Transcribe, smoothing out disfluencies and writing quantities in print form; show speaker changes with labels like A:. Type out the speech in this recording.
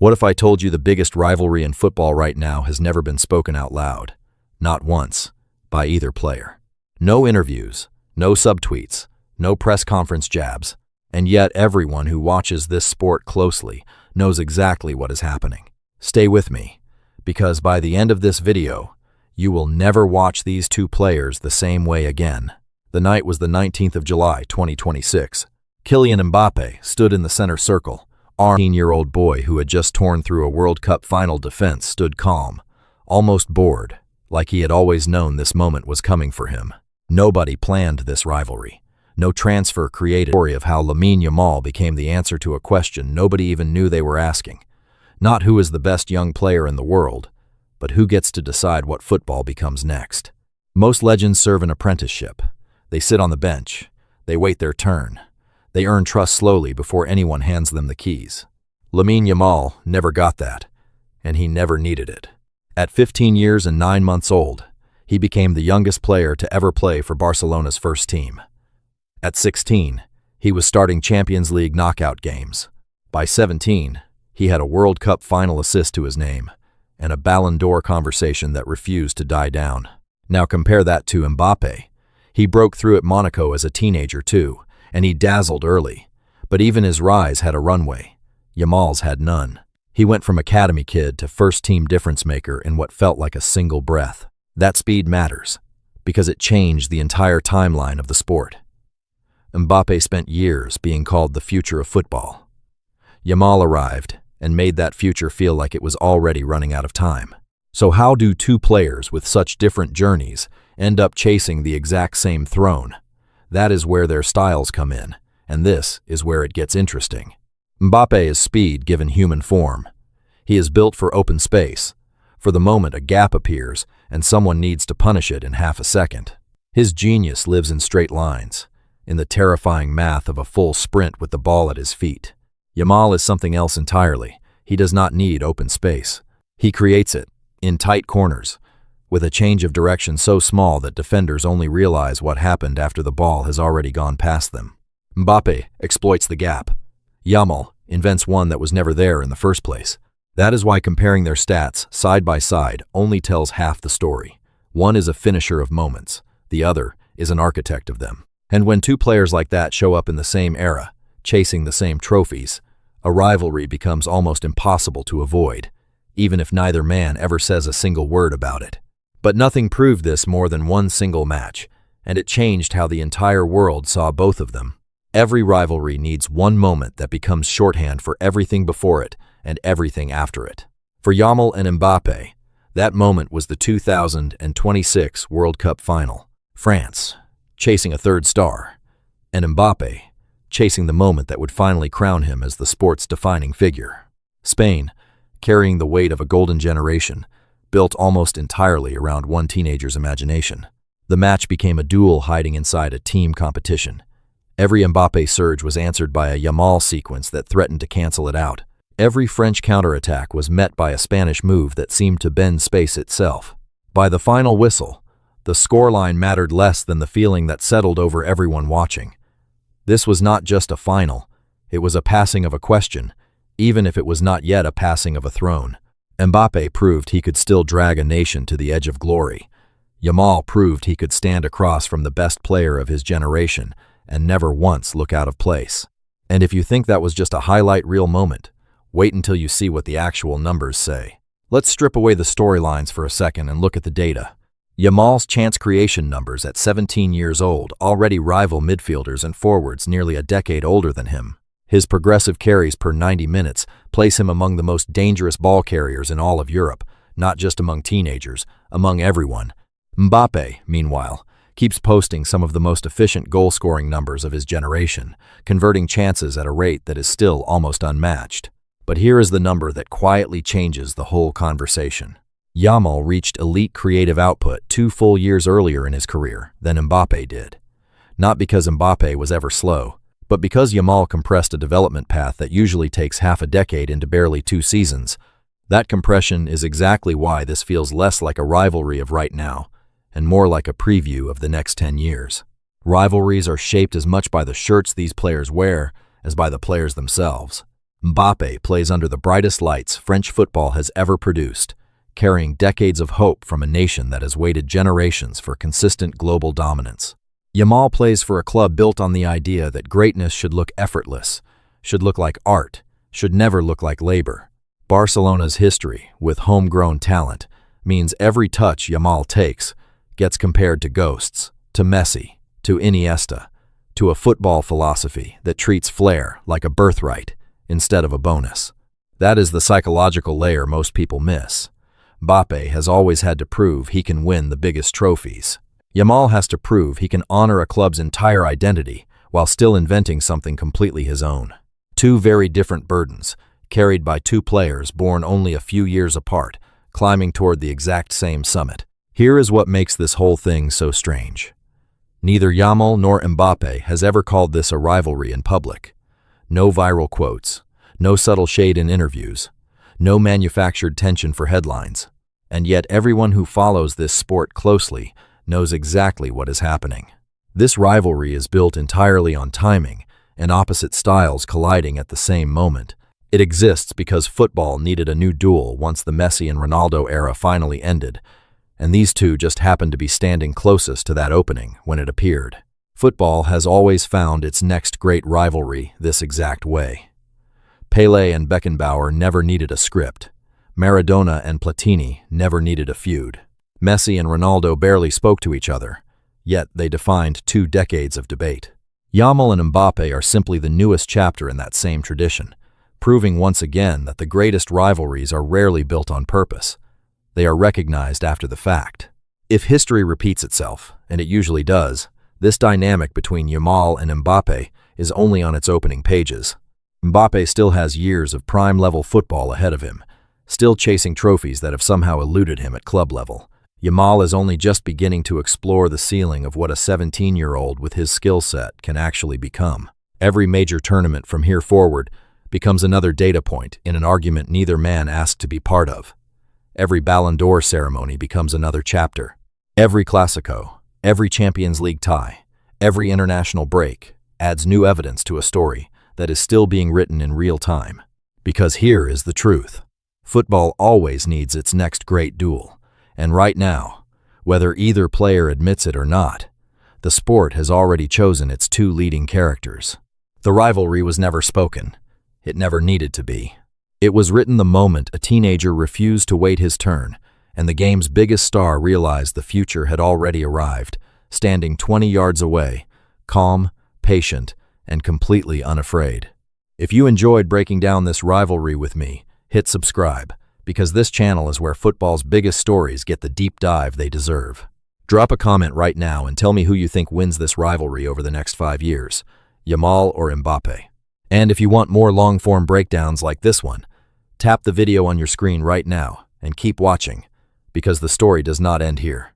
A: What if I told you the biggest rivalry in football right now has never been spoken out loud? Not once, by either player. No interviews, no subtweets, no press conference jabs, and yet everyone who watches this sport closely knows exactly what is happening. Stay with me, because by the end of this video, you will never watch these two players the same way again. The night was the 19th of July, 2026. Kylian Mbappé stood in the center circle. Our 18-year-old boy who had just torn through a World Cup final defense stood calm, almost bored, like he had always known this moment was coming for him. Nobody planned this rivalry. No transfer created a story of how Lamine Yamal became the answer to a question nobody even knew they were asking. Not who is the best young player in the world, but who gets to decide what football becomes next. Most legends serve an apprenticeship. They sit on the bench. They wait their turn. They earn trust slowly before anyone hands them the keys. Lamine Yamal never got that, and he never needed it. At 15 years and 9 months old, he became the youngest player to ever play for Barcelona's first team. At 16, he was starting Champions League knockout games. By 17, he had a World Cup final assist to his name, and a Ballon d'Or conversation that refused to die down. Now compare that to Mbappé. He broke through at Monaco as a teenager too, and he dazzled early. But even his rise had a runway. Yamal's had none. He went from academy kid to first-team difference-maker in what felt like a single breath. That speed matters, because it changed the entire timeline of the sport. Mbappé spent years being called the future of football. Yamal arrived and made that future feel like it was already running out of time. So how do two players with such different journeys end up chasing the exact same throne? That is where their styles come in, and this is where it gets interesting. Mbappé is speed given human form. He is built for open space. For the moment a gap appears, and someone needs to punish it in half a second. His genius lives in straight lines, in the terrifying math of a full sprint with the ball at his feet. Yamal is something else entirely. He does not need open space. He creates it, in tight corners, with a change of direction so small that defenders only realize what happened after the ball has already gone past them. Mbappé exploits the gap. Yamal invents one that was never there in the first place. That is why comparing their stats side by side only tells half the story. One is a finisher of moments. The other is an architect of them. And when two players like that show up in the same era, chasing the same trophies, a rivalry becomes almost impossible to avoid, even if neither man ever says a single word about it. But nothing proved this more than one single match, and it changed how the entire world saw both of them. Every rivalry needs one moment that becomes shorthand for everything before it and everything after it. For Yamal and Mbappé, that moment was the 2026 World Cup final. France, chasing a third star, and Mbappé, chasing the moment that would finally crown him as the sport's defining figure. Spain, carrying the weight of a golden generation, built almost entirely around one teenager's imagination. The match became a duel hiding inside a team competition. Every Mbappé surge was answered by a Yamal sequence that threatened to cancel it out. Every French counterattack was met by a Spanish move that seemed to bend space itself. By the final whistle, the scoreline mattered less than the feeling that settled over everyone watching. This was not just a final, it was a passing of a question, even if it was not yet a passing of a throne. Mbappé proved he could still drag a nation to the edge of glory. Yamal proved he could stand across from the best player of his generation and never once look out of place. And if you think that was just a highlight reel moment, wait until you see what the actual numbers say. Let's strip away the storylines for a second and look at the data. Yamal's chance creation numbers at 17 years old already rival midfielders and forwards nearly a decade older than him. His progressive carries per 90 minutes place him among the most dangerous ball carriers in all of Europe, not just among teenagers, among everyone. Mbappé, meanwhile, keeps posting some of the most efficient goal-scoring numbers of his generation, converting chances at a rate that is still almost unmatched. But here is the number that quietly changes the whole conversation. Yamal reached elite creative output 2 full years earlier in his career than Mbappé did. Not because Mbappé was ever slow, but because Yamal compressed a development path that usually takes half a decade into barely 2 seasons. That compression is exactly why this feels less like a rivalry of right now, and more like a preview of the next 10 years. Rivalries are shaped as much by the shirts these players wear as by the players themselves. Mbappé plays under the brightest lights French football has ever produced, carrying decades of hope from a nation that has waited generations for consistent global dominance. Yamal plays for a club built on the idea that greatness should look effortless, should look like art, should never look like labor. Barcelona's history, with homegrown talent, means every touch Yamal takes gets compared to ghosts, to Messi, to Iniesta, to a football philosophy that treats flair like a birthright instead of a bonus. That is the psychological layer most people miss. Mbappé has always had to prove he can win the biggest trophies. Yamal has to prove he can honor a club's entire identity while still inventing something completely his own. Two very different burdens, carried by two players born only a few years apart, climbing toward the exact same summit. Here is what makes this whole thing so strange. Neither Yamal nor Mbappé has ever called this a rivalry in public. No viral quotes, no subtle shade in interviews, no manufactured tension for headlines. And yet everyone who follows this sport closely knows exactly what is happening. This rivalry is built entirely on timing and opposite styles colliding at the same moment. It exists because football needed a new duel once the Messi and Ronaldo era finally ended, and these two just happened to be standing closest to that opening when it appeared. Football has always found its next great rivalry this exact way. Pelé and Beckenbauer never needed a script. Maradona and Platini never needed a feud. Messi and Ronaldo barely spoke to each other, yet they defined 2 decades of debate. Yamal and Mbappé are simply the newest chapter in that same tradition, proving once again that the greatest rivalries are rarely built on purpose. They are recognized after the fact. If history repeats itself, and it usually does, this dynamic between Yamal and Mbappé is only on its opening pages. Mbappé still has years of prime-level football ahead of him, still chasing trophies that have somehow eluded him at club level. Yamal is only just beginning to explore the ceiling of what a 17-year-old with his skill set can actually become. Every major tournament from here forward becomes another data point in an argument neither man asked to be part of. Every Ballon d'Or ceremony becomes another chapter. Every Clasico, every Champions League tie, every international break adds new evidence to a story that is still being written in real time. Because here is the truth. Football always needs its next great duel. And right now, whether either player admits it or not, the sport has already chosen its 2 leading characters. The rivalry was never spoken. It never needed to be. It was written the moment a teenager refused to wait his turn, and the game's biggest star realized the future had already arrived, standing 20 yards away, calm, patient, and completely unafraid. If you enjoyed breaking down this rivalry with me, hit subscribe, because this channel is where football's biggest stories get the deep dive they deserve. Drop a comment right now and tell me who you think wins this rivalry over the next 5 years, Yamal or Mbappé. And if you want more long-form breakdowns like this one, tap the video on your screen right now and keep watching, because the story does not end here.